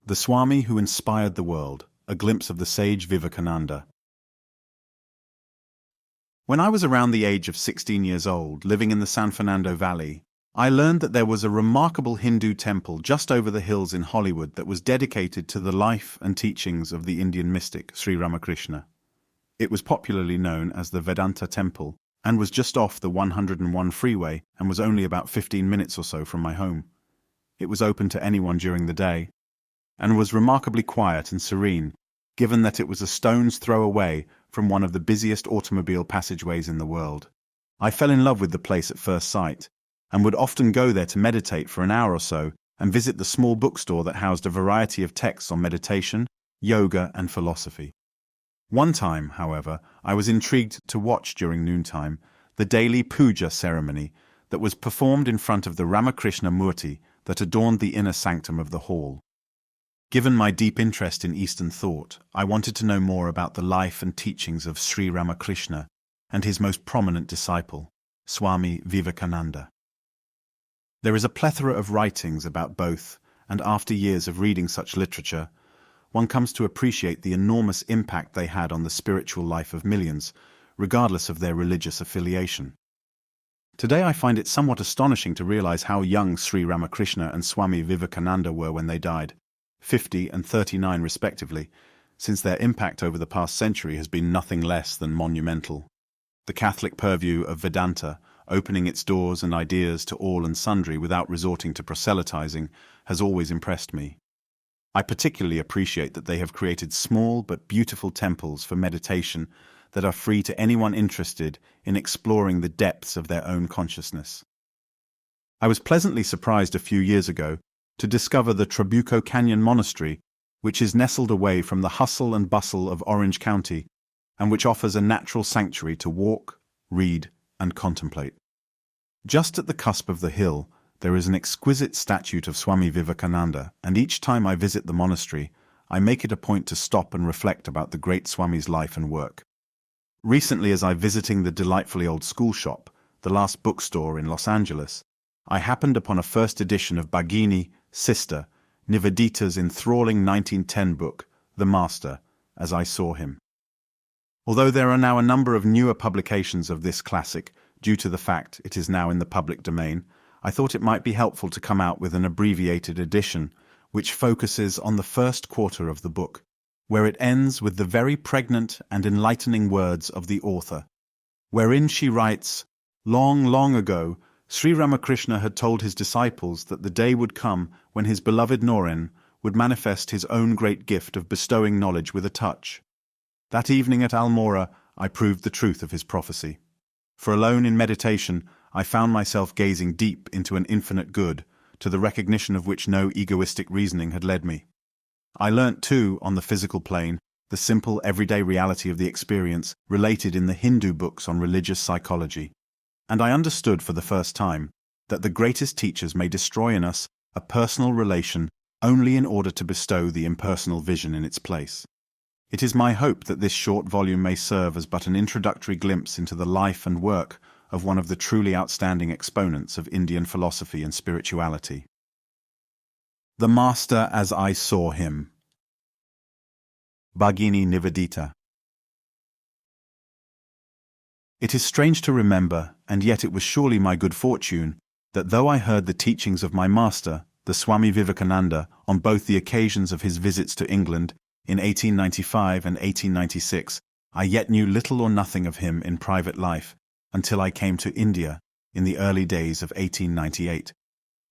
The Swami who inspired the world, a glimpse of the sage Vivekananda. When I was around the age of 16 years old, living in the San Fernando Valley, I learned that there was a remarkable Hindu temple just over the hills in Hollywood that was dedicated to the life and teachings of the Indian mystic Sri Ramakrishna. It was popularly known as the Vedanta Temple and was just off the 101 freeway and was only about 15 minutes or so from my home. It was open to anyone during the day and was remarkably quiet and serene, given that it was a stone's throw away from one of the busiest automobile passageways in the world. I fell in love with the place at first sight, and would often go there to meditate for an hour or so and visit the small bookstore that housed a variety of texts on meditation, yoga, and philosophy. One time, however, I was intrigued to watch during noontime the daily puja ceremony that was performed in front of the Ramakrishna Murti that adorned the inner sanctum of the hall. Given my deep interest in Eastern thought, I wanted to know more about the life and teachings of Sri Ramakrishna and his most prominent disciple, Swami Vivekananda. There is a plethora of writings about both, and after years of reading such literature, one comes to appreciate the enormous impact they had on the spiritual life of millions, regardless of their religious affiliation. Today I find it somewhat astonishing to realize how young Sri Ramakrishna and Swami Vivekananda were when they died, 50 and 39 respectively, since their impact over the past century has been nothing less than monumental. The Catholic purview of Vedanta, opening its doors and ideas to all and sundry without resorting to proselytizing, has always impressed me. I particularly appreciate that they have created small but beautiful temples for meditation that are free to anyone interested in exploring the depths of their own consciousness. I was pleasantly surprised a few years ago to discover the Trabuco Canyon Monastery, which is nestled away from the hustle and bustle of Orange County, and which offers a natural sanctuary to walk, read, and contemplate. Just at the cusp of the hill, there is an exquisite statue of Swami Vivekananda, and each time I visit the monastery, I make it a point to stop and reflect about the great Swami's life and work. Recently, as I visiting the delightfully old school shop, the last bookstore in Los Angeles, I happened upon a first edition of Bhagini, Sister, Nivedita's enthralling 1910 book, The Master, As I Saw Him. Although there are now a number of newer publications of this classic, due to the fact it is now in the public domain, I thought it might be helpful to come out with an abbreviated edition, which focuses on the first quarter of the book, where it ends with the very pregnant and enlightening words of the author, wherein she writes, "Long, long ago, Sri Ramakrishna had told his disciples that the day would come when his beloved Noren would manifest his own great gift of bestowing knowledge with a touch. That evening at Almora, I proved the truth of his prophecy. For alone in meditation, I found myself gazing deep into an infinite good, to the recognition of which no egoistic reasoning had led me. I learnt too, on the physical plane, the simple everyday reality of the experience related in the Hindu books on religious psychology. And I understood for the first time that the greatest teachers may destroy in us a personal relation only in order to bestow the impersonal vision in its place. It is my hope that this short volume may serve as but an introductory glimpse into the life and work of one of the truly outstanding exponents of Indian philosophy and spirituality. The Master as I Saw Him. Bhagini Nivedita. It is strange to remember, and yet it was surely my good fortune, that though I heard the teachings of my master, the Swami Vivekananda, on both the occasions of his visits to England in 1895 and 1896, I yet knew little or nothing of him in private life until I came to India in the early days of 1898.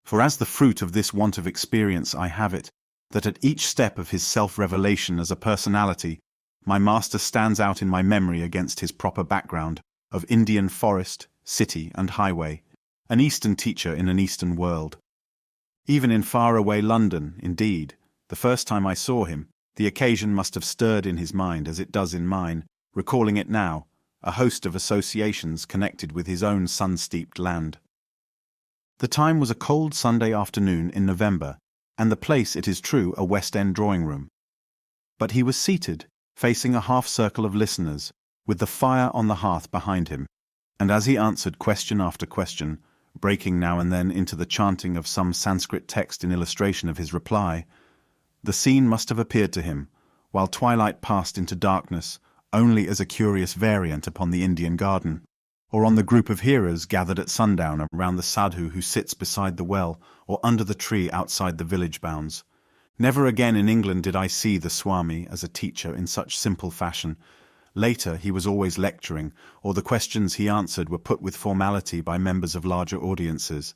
For as the fruit of this want of experience I have it, that at each step of his self-revelation as a personality, my master stands out in my memory against his proper background of Indian forest, city, and highway, an Eastern teacher in an Eastern world. Even in far-away London, indeed, the first time I saw him, the occasion must have stirred in his mind as it does in mine, recalling it now, a host of associations connected with his own sun-steeped land. The time was a cold Sunday afternoon in November, and the place, it is true, a West End drawing-room. But he was seated, facing a half-circle of listeners, with the fire on the hearth behind him, and as he answered question after question, breaking now and then into the chanting of some Sanskrit text in illustration of his reply, The scene must have appeared to him, while twilight passed into darkness, only as a curious variant upon the Indian garden, or on the group of hearers gathered at sundown around the sadhu who sits beside the well or under the tree outside the village bounds. Never again in England did I see the Swami as a teacher in such simple fashion. Later he was always lecturing, or the questions he answered were put with formality by members of larger audiences.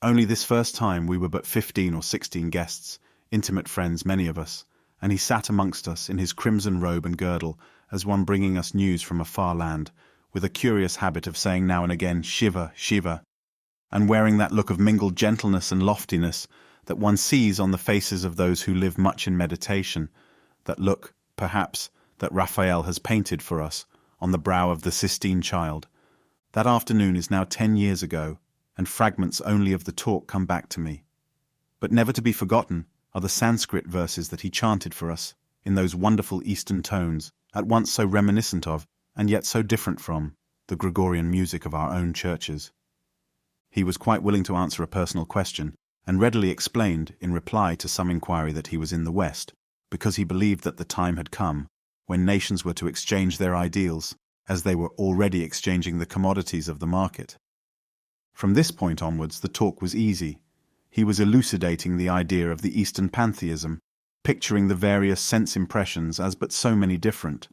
Only this first time we were but 15 or 16 guests, intimate friends many of us, and he sat amongst us in his crimson robe and girdle, as one bringing us news from a far land, with a curious habit of saying now and again, "Shiva, Shiva," and wearing that look of mingled gentleness and loftiness that one sees on the faces of those who live much in meditation, that look, perhaps, that Raphael has painted for us on the brow of the Sistine Child. That afternoon is now 10 years ago, and fragments only of the talk come back to me. But never to be forgotten are the Sanskrit verses that he chanted for us, in those wonderful Eastern tones, at once so reminiscent of, and yet so different from, the Gregorian music of our own churches. He was quite willing to answer a personal question, and readily explained, in reply to some inquiry, that he was in the West, because he believed that the time had come when nations were to exchange their ideals, as they were already exchanging the commodities of the market. From this point onwards the talk was easy. He was elucidating the idea of the Eastern pantheism, picturing the various sense impressions as but so many different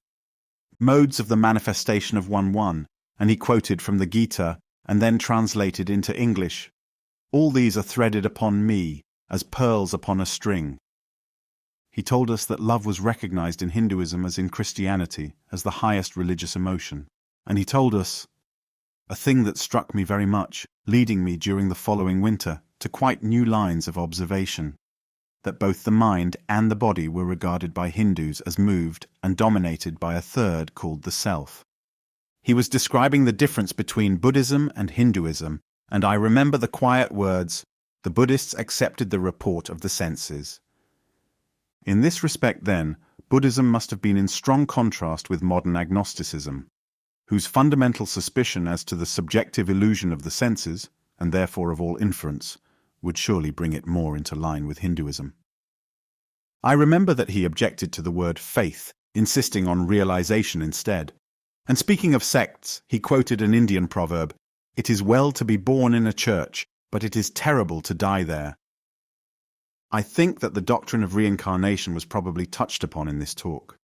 modes of the manifestation of one, and he quoted from the Gita and then translated into English, "All these are threaded upon me as pearls upon a string." He told us that love was recognized in Hinduism as in Christianity as the highest religious emotion, and he told us a thing that struck me very much, leading me during the following winter to quite new lines of observation, that both the mind and the body were regarded by Hindus as moved and dominated by a third called the self. He was describing the difference between Buddhism and Hinduism, and I remember the quiet words, "The Buddhists accepted the report of the senses." In this respect, then, Buddhism must have been in strong contrast with modern agnosticism, whose fundamental suspicion as to the subjective illusion of the senses, and therefore of all inference, would surely bring it more into line with Hinduism. I remember that he objected to the word faith, insisting on realization instead. And speaking of sects, he quoted an Indian proverb, "It is well to be born in a church, but it is terrible to die there." I think that the doctrine of reincarnation was probably touched upon in this talk.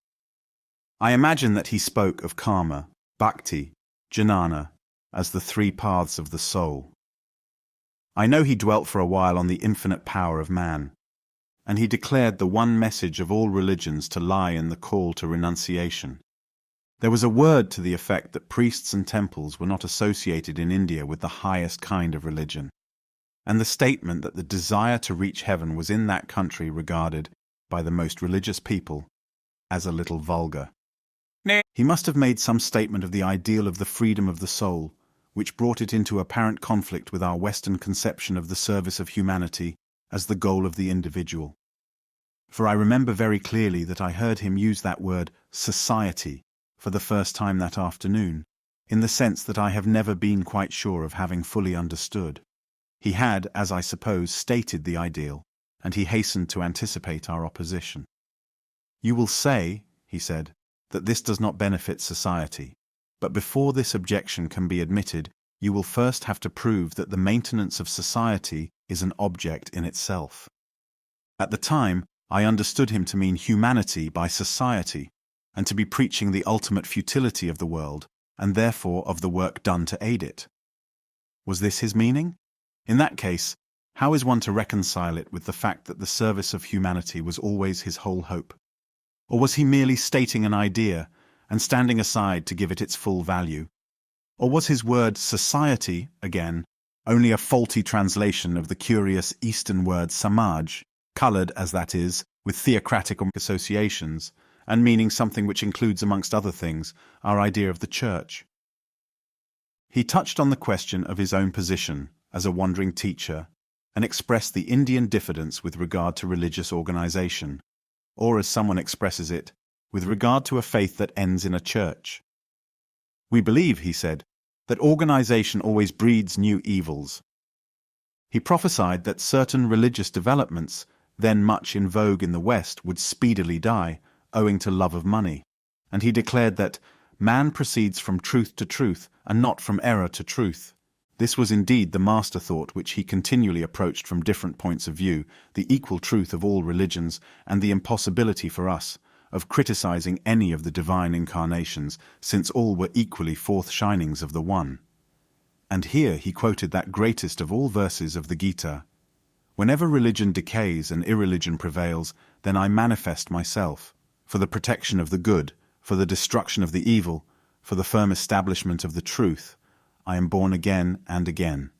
I imagine that he spoke of karma, bhakti, jnana, as the three paths of the soul. I know he dwelt for a while on the infinite power of man, and he declared the one message of all religions to lie in the call to renunciation. There was a word to the effect that priests and temples were not associated in India with the highest kind of religion, and the statement that the desire to reach heaven was in that country regarded, by the most religious people, as a little vulgar. He must have made some statement of the ideal of the freedom of the soul, which brought it into apparent conflict with our Western conception of the service of humanity as the goal of the individual. For I remember very clearly that I heard him use that word society for the first time that afternoon, in the sense that I have never been quite sure of having fully understood. He had, as I suppose, stated the ideal, and he hastened to anticipate our opposition. "You will say," he said, "that this does not benefit society. But before this objection can be admitted, you will first have to prove that the maintenance of society is an object in itself." At the time, I understood him to mean humanity by society, and to be preaching the ultimate futility of the world, and therefore of the work done to aid it. Was this his meaning? In that case, how is one to reconcile it with the fact that the service of humanity was always his whole hope? Or was he merely stating an idea and standing aside to give it its full value? Or was his word society, again, only a faulty translation of the curious Eastern word samaj, coloured, as that is, with theocratic associations, and meaning something which includes, amongst other things, our idea of the church? He touched on the question of his own position as a wandering teacher, and expressed the Indian diffidence with regard to religious organization, or as someone expresses it, with regard to a faith that ends in a church. "We believe," he said, "that organization always breeds new evils." He prophesied that certain religious developments then much in vogue in the West, would speedily die, owing to love of money, and he declared that man proceeds from truth to truth, and not from error to truth. This was indeed the master thought which he continually approached from different points of view, the equal truth of all religions, and the impossibility for us of criticizing any of the divine incarnations, since all were equally forth-shinings of the One. And here he quoted that greatest of all verses of the Gita: "Whenever religion decays and irreligion prevails, then I manifest myself, for the protection of the good, for the destruction of the evil, for the firm establishment of the truth. I am born again and again."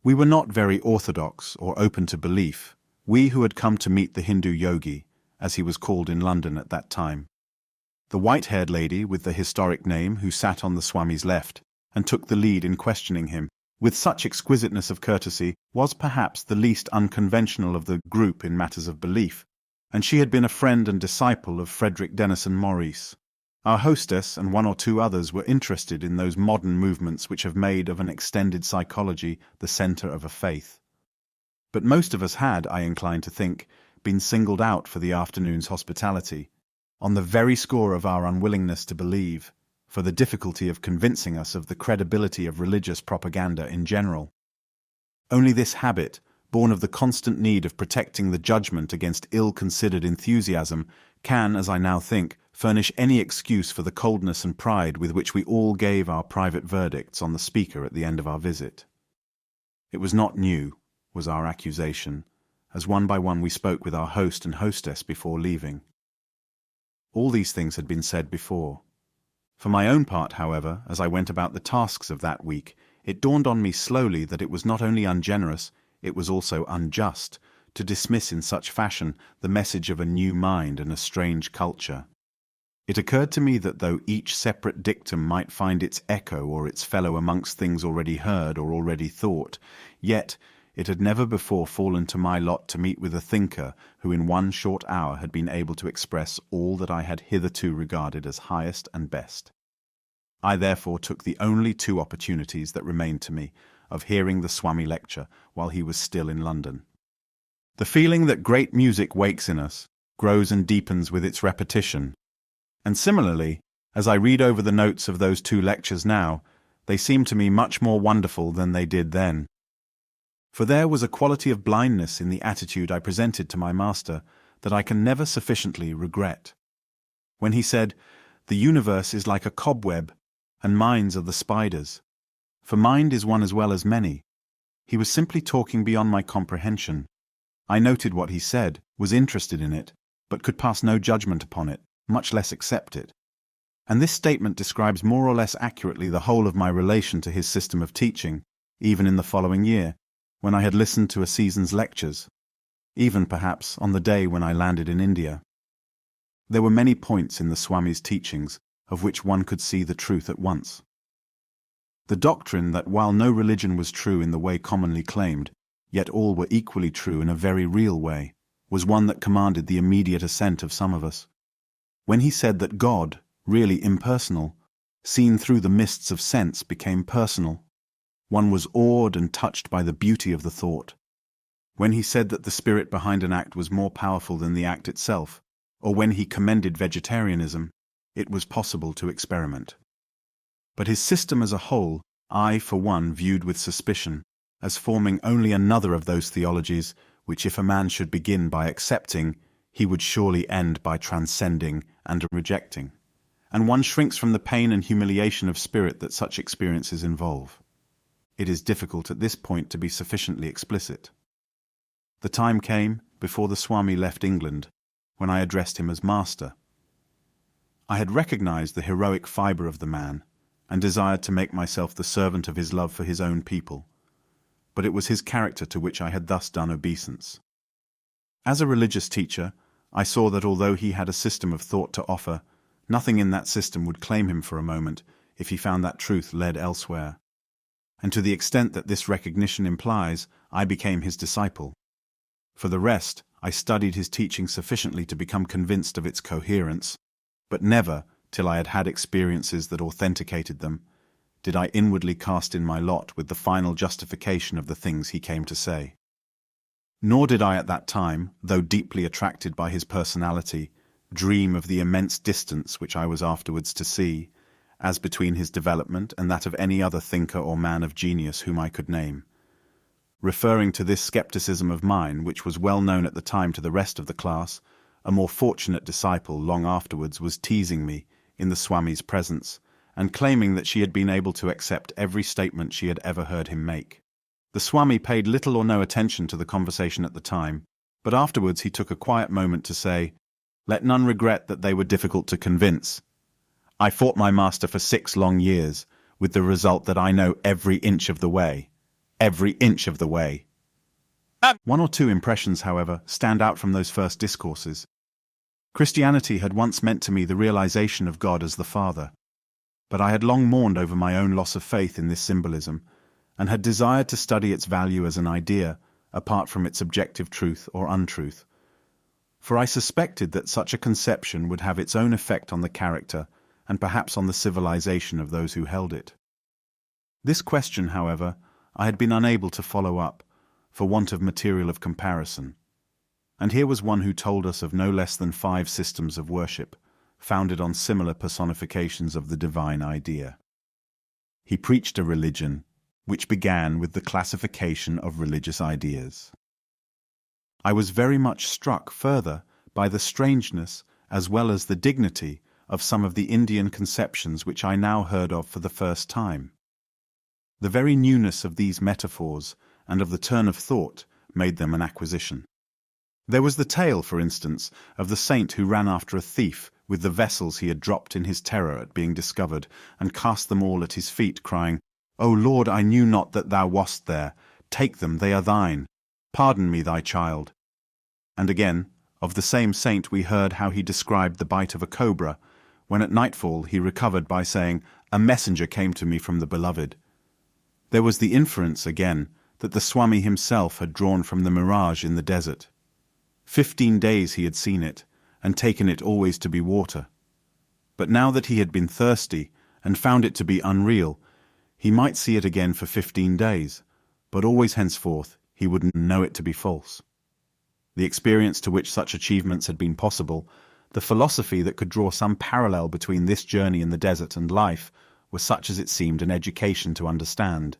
We were not very orthodox or open to belief, we who had come to meet the Hindu yogi, as he was called in London at that time. The white-haired lady with the historic name who sat on the Swami's left and took the lead in questioning him with such exquisiteness of courtesy was perhaps the least unconventional of the group in matters of belief, and she had been a friend and disciple of Frederick Denison Maurice. Our hostess and one or two others were interested in those modern movements which have made of an extended psychology the center of a faith. But most of us had, I incline to think, been singled out for the afternoon's hospitality, on the very score of our unwillingness to believe, for the difficulty of convincing us of the credibility of religious propaganda in general. Only this habit, born of the constant need of protecting the judgment against ill-considered enthusiasm, can, as I now think, furnish any excuse for the coldness and pride with which we all gave our private verdicts on the speaker at the end of our visit. It was not new, was our accusation, as one by one we spoke with our host and hostess before leaving. All these things had been said before. For my own part, however, as I went about the tasks of that week, it dawned on me slowly that it was not only ungenerous, it was also unjust, to dismiss in such fashion the message of a new mind and a strange culture. It occurred to me that though each separate dictum might find its echo or its fellow amongst things already heard or already thought, yet it had never before fallen to my lot to meet with a thinker who in one short hour had been able to express all that I had hitherto regarded as highest and best. I therefore took the only two opportunities that remained to me of hearing the Swami lecture while he was still in London. The feeling that great music wakes in us grows and deepens with its repetition, and similarly, as I read over the notes of those two lectures now, they seem to me much more wonderful than they did then. For there was a quality of blindness in the attitude I presented to my master that I can never sufficiently regret. When he said, "The universe is like a cobweb, and minds are the spiders. For mind is one as well as many," he was simply talking beyond my comprehension. I noted what he said, was interested in it, but could pass no judgment upon it, much less accept it. And this statement describes more or less accurately the whole of my relation to his system of teaching, even in the following year, when I had listened to a season's lectures, even perhaps on the day when I landed in India. There were many points in the Swami's teachings of which one could see the truth at once. The doctrine that while no religion was true in the way commonly claimed, yet all were equally true in a very real way, was one that commanded the immediate assent of some of us. When he said that God, really impersonal, seen through the mists of sense, became personal, one was awed and touched by the beauty of the thought. When he said that the spirit behind an act was more powerful than the act itself, or when he commended vegetarianism, it was possible to experiment. But his system as a whole, I, for one, viewed with suspicion, as forming only another of those theologies which if a man should begin by accepting, he would surely end by transcending and rejecting. And one shrinks from the pain and humiliation of spirit that such experiences involve. It is difficult at this point to be sufficiently explicit. The time came, before the Swami left England, when I addressed him as Master. I had recognized the heroic fibre of the man, and desired to make myself the servant of his love for his own people, but it was his character to which I had thus done obeisance. As a religious teacher, I saw that although he had a system of thought to offer, nothing in that system would claim him for a moment if he found that truth led elsewhere. And to the extent that this recognition implies, I became his disciple. For the rest, I studied his teaching sufficiently to become convinced of its coherence, but never, till I had had experiences that authenticated them, did I inwardly cast in my lot with the final justification of the things he came to say. Nor did I at that time, though deeply attracted by his personality, dream of the immense distance which I was afterwards to see, as between his development and that of any other thinker or man of genius whom I could name. Referring to this skepticism of mine, which was well known at the time to the rest of the class, a more fortunate disciple long afterwards was teasing me in the Swami's presence, and claiming that she had been able to accept every statement she had ever heard him make. The Swami paid little or no attention to the conversation at the time, but afterwards he took a quiet moment to say, "Let none regret that they were difficult to convince. I fought my master for 6 long years, with the result that I know every inch of the way. Every inch of the way." One or two impressions, however, stand out from those first discourses. Christianity had once meant to me the realization of God as the Father, but I had long mourned over my own loss of faith in this symbolism, and had desired to study its value as an idea, apart from its objective truth or untruth. For I suspected that such a conception would have its own effect on the character, and perhaps on the civilization of those who held it. This question, however, I had been unable to follow up, for want of material of comparison. And here was one who told us of no less than 5 systems of worship, founded on similar personifications of the divine idea. He preached a religion which began with the classification of religious ideas. I was very much struck further by the strangeness as well as the dignity of some of the Indian conceptions which I now heard of for the first time. The very newness of these metaphors and of the turn of thought made them an acquisition. There was the tale, for instance, of the saint who ran after a thief with the vessels he had dropped in his terror at being discovered, and cast them all at his feet, crying, "O Lord, I knew not that thou wast there. Take them, they are thine. Pardon me, thy child." And again, of the same saint we heard how he described the bite of a cobra, when at nightfall he recovered by saying, "A messenger came to me from the beloved." There was the inference, again, that the Swami himself had drawn from the mirage in the desert. 15 days he had seen it, and taken it always to be water. But now that he had been thirsty, and found it to be unreal, he might see it again for 15 days, but always henceforth he would know it to be false. The experience to which such achievements had been possible, the philosophy that could draw some parallel between this journey in the desert and life, was such as it seemed an education to understand.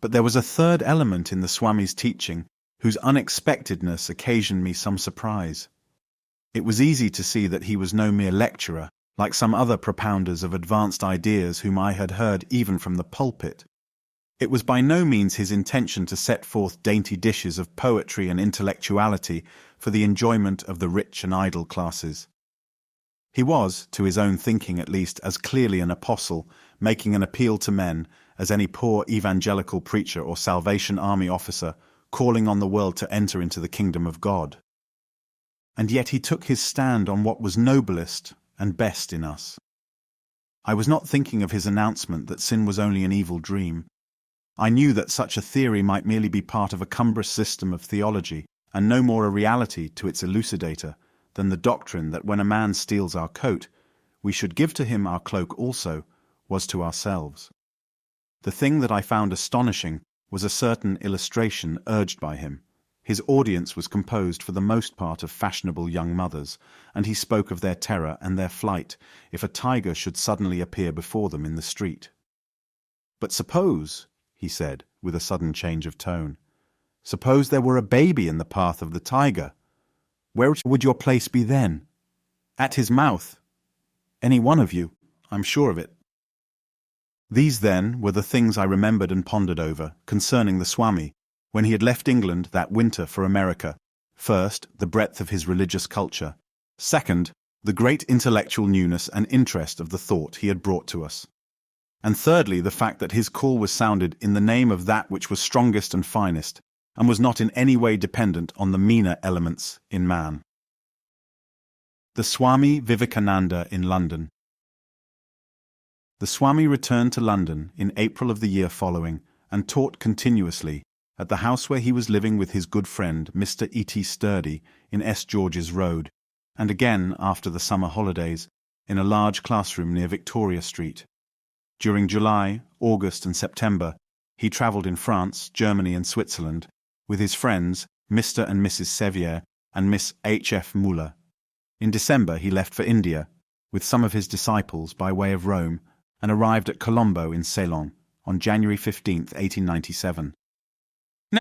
But there was a third element in the Swami's teaching whose unexpectedness occasioned me some surprise. It was easy to see that he was no mere lecturer, like some other propounders of advanced ideas whom I had heard even from the pulpit. It was by no means his intention to set forth dainty dishes of poetry and intellectuality for the enjoyment of the rich and idle classes. He was, to his own thinking at least, as clearly an apostle, making an appeal to men, as any poor evangelical preacher or Salvation Army officer calling on the world to enter into the kingdom of God. And yet he took his stand on what was noblest and best in us. I was not thinking of his announcement that sin was only an evil dream. I knew that such a theory might merely be part of a cumbrous system of theology, and no more a reality to its elucidator than the doctrine that when a man steals our coat, we should give to him our cloak also, was to ourselves. The thing that I found astonishing was a certain illustration urged by him. His audience was composed for the most part of fashionable young mothers, and he spoke of their terror and their flight if a tiger should suddenly appear before them in the street. "But suppose," he said, with a sudden change of tone, "suppose there were a baby in the path of the tiger. Where would your place be then? At his mouth. Any one of you, I'm sure of it." These, then, were the things I remembered and pondered over concerning the Swami, when he had left England that winter for America. First, the breadth of his religious culture. Second, the great intellectual newness and interest of the thought he had brought to us. And thirdly, the fact that his call was sounded in the name of that which was strongest and finest, and was not in any way dependent on the meaner elements in man. The Swami Vivekananda in London. The Swami returned to London in April of the year following, and taught continuously at the house where he was living with his good friend Mr. E.T. Sturdy in S. George's Road, and again after the summer holidays in a large classroom near Victoria Street. During July, August and September he travelled in France, Germany and Switzerland with his friends Mr. and Mrs. Sevier, and Miss H.F. Muller. In December he left for India, with some of his disciples by way of Rome, and arrived at Colombo in Ceylon on January 15, 1897.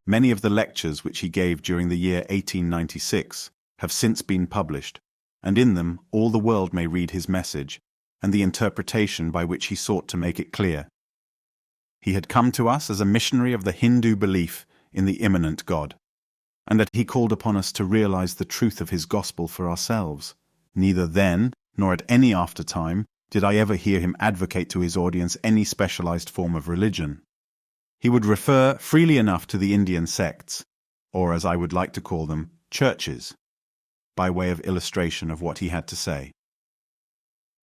Many of the lectures which he gave during the year 1896 have since been published, and in them all the world may read his message and the interpretation by which he sought to make it clear. He had come to us as a missionary of the Hindu belief in the immanent God, and that he called upon us to realize the truth of his gospel for ourselves. Neither then, nor at any after time, did I ever hear him advocate to his audience any specialized form of religion. He would refer freely enough to the Indian sects, or as I would like to call them, churches, by way of illustration of what he had to say.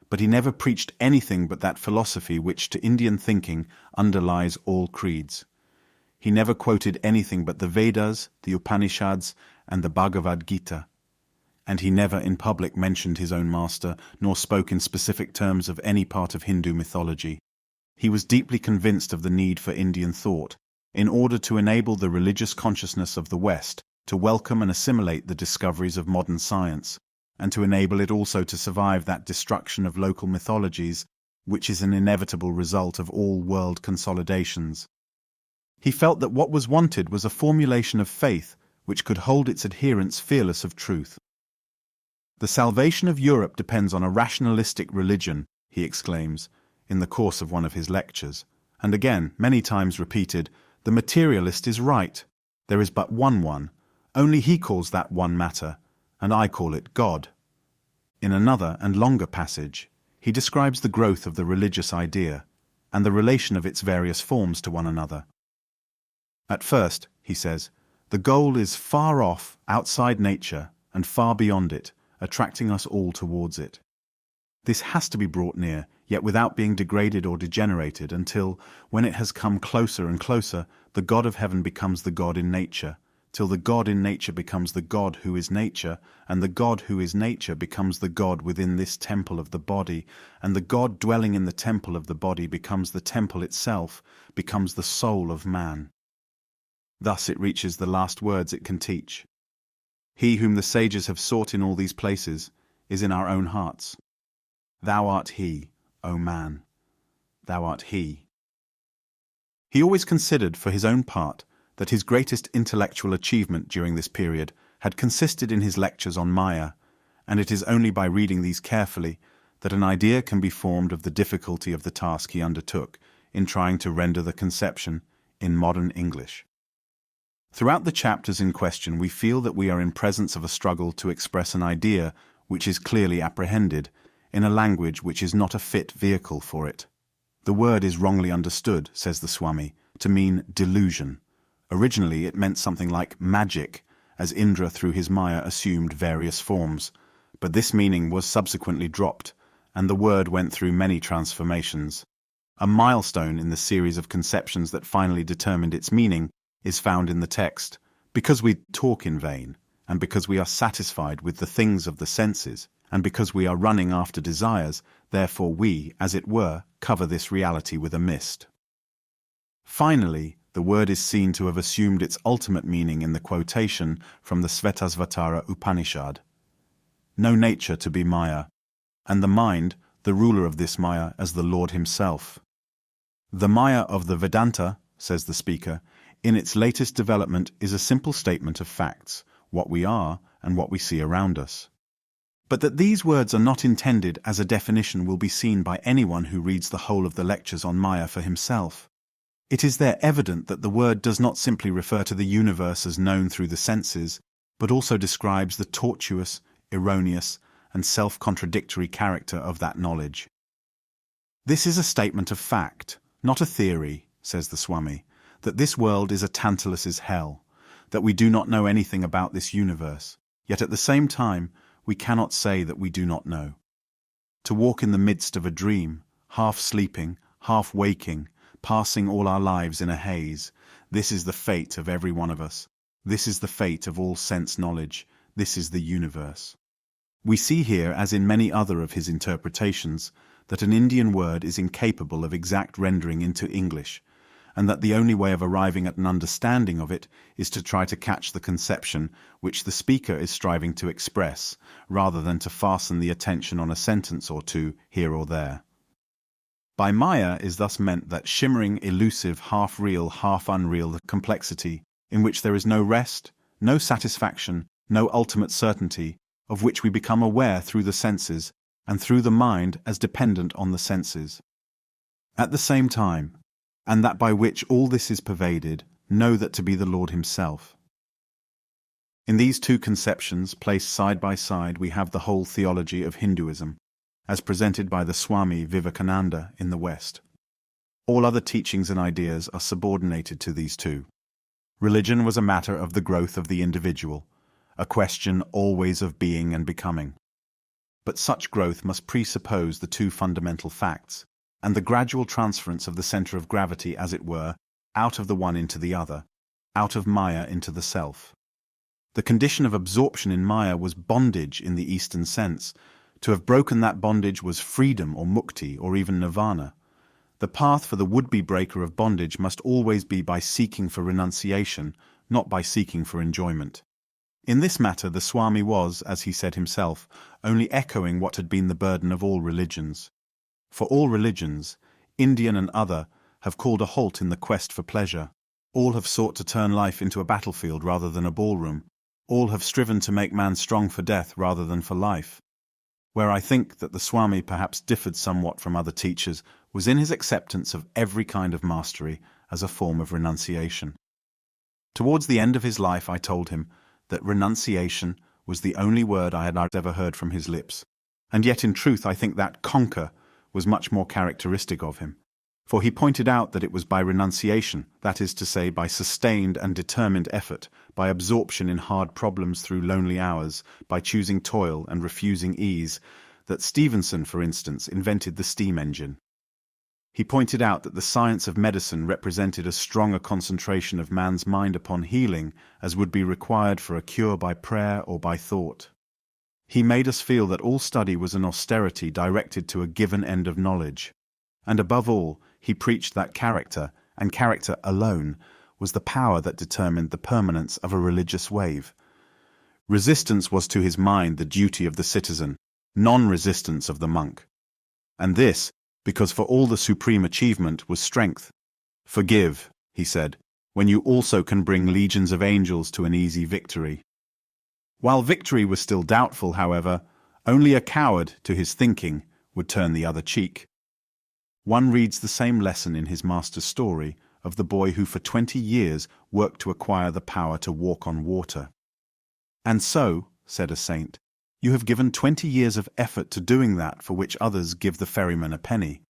But he never preached anything but that philosophy which to Indian thinking underlies all creeds. He never quoted anything but the Vedas, the Upanishads, and the Bhagavad Gita. And he never in public mentioned his own master, nor spoke in specific terms of any part of Hindu mythology. He was deeply convinced of the need for Indian thought, in order to enable the religious consciousness of the West to welcome and assimilate the discoveries of modern science, and to enable it also to survive that destruction of local mythologies, which is an inevitable result of all world consolidations. He felt that what was wanted was a formulation of faith which could hold its adherents fearless of truth. The salvation of Europe depends on a rationalistic religion, he exclaims, in the course of one of his lectures, and again, many times repeated, the materialist is right. There is but one, only he calls that one matter, and I call it God. In another and longer passage, he describes the growth of the religious idea, and the relation of its various forms to one another. At first, he says, the goal is far off, outside nature, and far beyond it, attracting us all towards it. This has to be brought near, yet without being degraded or degenerated, until, when it has come closer and closer, the God of heaven becomes the God in nature, till the God in nature becomes the God who is nature, and the God who is nature becomes the God within this temple of the body, and the God dwelling in the temple of the body becomes the temple itself, becomes the soul of man. Thus it reaches the last words it can teach. He whom the sages have sought in all these places is in our own hearts. Thou art he, O man. Thou art he. He always considered, for his own part, that his greatest intellectual achievement during this period had consisted in his lectures on Maya, and it is only by reading these carefully that an idea can be formed of the difficulty of the task he undertook in trying to render the conception in modern English. Throughout the chapters in question we feel that we are in presence of a struggle to express an idea which is clearly apprehended, in a language which is not a fit vehicle for it. The word is wrongly understood, says the Swami, to mean delusion. Originally it meant something like magic, as Indra through his Maya assumed various forms, but this meaning was subsequently dropped, and the word went through many transformations. A milestone in the series of conceptions that finally determined its meaning is found in the text, because we talk in vain, and because we are satisfied with the things of the senses, and because we are running after desires, therefore we, as it were, cover this reality with a mist. Finally, the word is seen to have assumed its ultimate meaning in the quotation from the Svetasvatara Upanishad. Know nature to be Maya, and the mind, the ruler of this Maya, as the Lord himself. The Maya of the Vedanta, says the speaker, in its latest development is a simple statement of facts, what we are and what we see around us. But that these words are not intended as a definition will be seen by anyone who reads the whole of the lectures on Maya for himself. It is there evident that the word does not simply refer to the universe as known through the senses, but also describes the tortuous, erroneous, and self-contradictory character of that knowledge. This is a statement of fact, not a theory, says the Swami, that this world is a Tantalus's hell, that we do not know anything about this universe, yet at the same time we cannot say that we do not know. To walk in the midst of a dream, half sleeping, half waking, passing all our lives in a haze, this is the fate of every one of us. This is the fate of all sense knowledge. This is the universe. We see here, as in many other of his interpretations, that an Indian word is incapable of exact rendering into English, and that the only way of arriving at an understanding of it is to try to catch the conception which the speaker is striving to express, rather than to fasten the attention on a sentence or two here or there. By Maya is thus meant that shimmering, elusive, half-real, half-unreal complexity, in which there is no rest, no satisfaction, no ultimate certainty, of which we become aware through the senses, and through the mind as dependent on the senses. At the same time, and that by which all this is pervaded, know that to be the Lord himself. In these two conceptions, placed side by side, we have the whole theology of Hinduism, as presented by the Swami Vivekananda in the West. All other teachings and ideas are subordinated to these two. Religion was a matter of the growth of the individual, a question always of being and becoming. But such growth must presuppose the two fundamental facts, and the gradual transference of the center of gravity, as it were, out of the one into the other, out of Maya into the self. The condition of absorption in Maya was bondage in the Eastern sense. To have broken that bondage was freedom or mukti or even nirvana. The path for the would-be breaker of bondage must always be by seeking for renunciation, not by seeking for enjoyment. In this matter the Swami was, as he said himself, only echoing what had been the burden of all religions. For all religions, Indian and other, have called a halt in the quest for pleasure. All have sought to turn life into a battlefield rather than a ballroom. All have striven to make man strong for death rather than for life. Where I think that the Swami perhaps differed somewhat from other teachers was in his acceptance of every kind of mastery as a form of renunciation. Towards the end of his life I told him that renunciation was the only word I had ever heard from his lips, and yet in truth I think that conquer was much more characteristic of him. For he pointed out that it was by renunciation, that is to say, by sustained and determined effort, by absorption in hard problems through lonely hours, by choosing toil and refusing ease, that Stevenson, for instance, invented the steam engine. He pointed out that the science of medicine represented as strong a concentration of man's mind upon healing as would be required for a cure by prayer or by thought. He made us feel that all study was an austerity directed to a given end of knowledge. And above all, he preached that character, and character alone, was the power that determined the permanence of a religious wave. Resistance was to his mind the duty of the citizen, non-resistance of the monk. And this, because for all the supreme achievement was strength. Forgive, he said, when you also can bring legions of angels to an easy victory. While victory was still doubtful, however, only a coward, to his thinking, would turn the other cheek. One reads the same lesson in his master's story of the boy who for 20 years worked to acquire the power to walk on water. And so, said a saint, you have given 20 years of effort to doing that for which others give the ferryman a penny.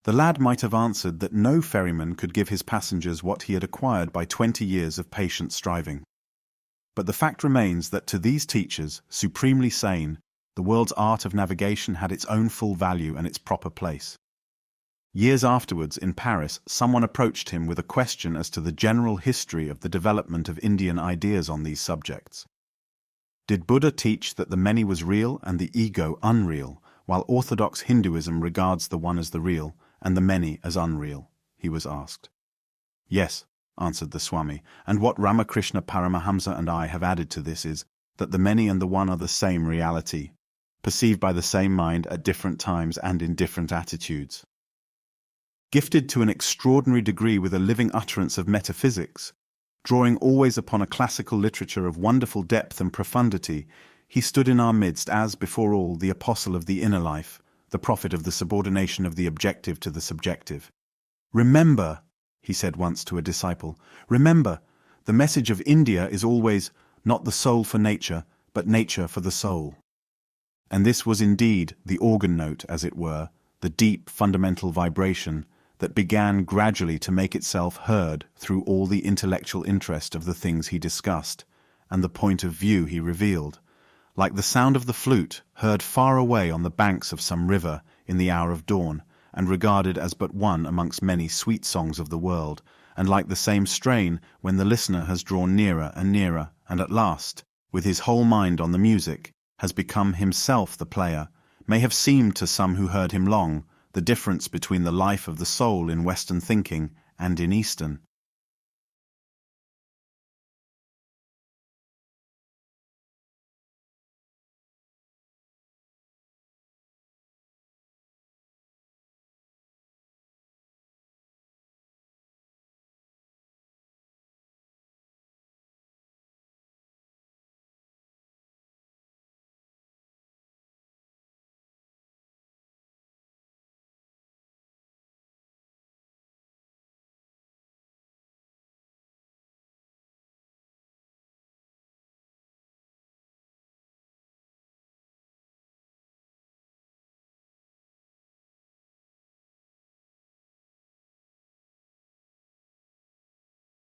The lad might have answered that no ferryman could give his passengers what he had acquired by 20 years of patient striving. But the fact remains that to these teachers, supremely sane, the world's art of navigation had its own full value and its proper place. Years afterwards, in Paris, someone approached him with a question as to the general history of the development of Indian ideas on these subjects. Did Buddha teach that the many was real and the ego unreal, while orthodox Hinduism regards the one as the real and the many as unreal? He was asked. Yes, answered the Swami, and what Ramakrishna Paramahamsa and I have added to this is that the many and the one are the same reality, perceived by the same mind at different times and in different attitudes. Gifted to an extraordinary degree with a living utterance of metaphysics, drawing always upon a classical literature of wonderful depth and profundity, he stood in our midst as, before all, the apostle of the inner life, the prophet of the subordination of the objective to the subjective. Remember, he said once to a disciple, remember, the message of India is always not the soul for nature, but nature for the soul. And this was indeed the organ note, as it were, the deep fundamental vibration that began gradually to make itself heard through all the intellectual interest of the things he discussed, and the point of view he revealed, like the sound of the flute heard far away on the banks of some river in the hour of dawn, and regarded as but one amongst many sweet songs of the world, and like the same strain when the listener has drawn nearer and nearer, and at last, with his whole mind on the music, has become himself the player, may have seemed to some who heard him long, the difference between the life of the soul in Western thinking and in Eastern,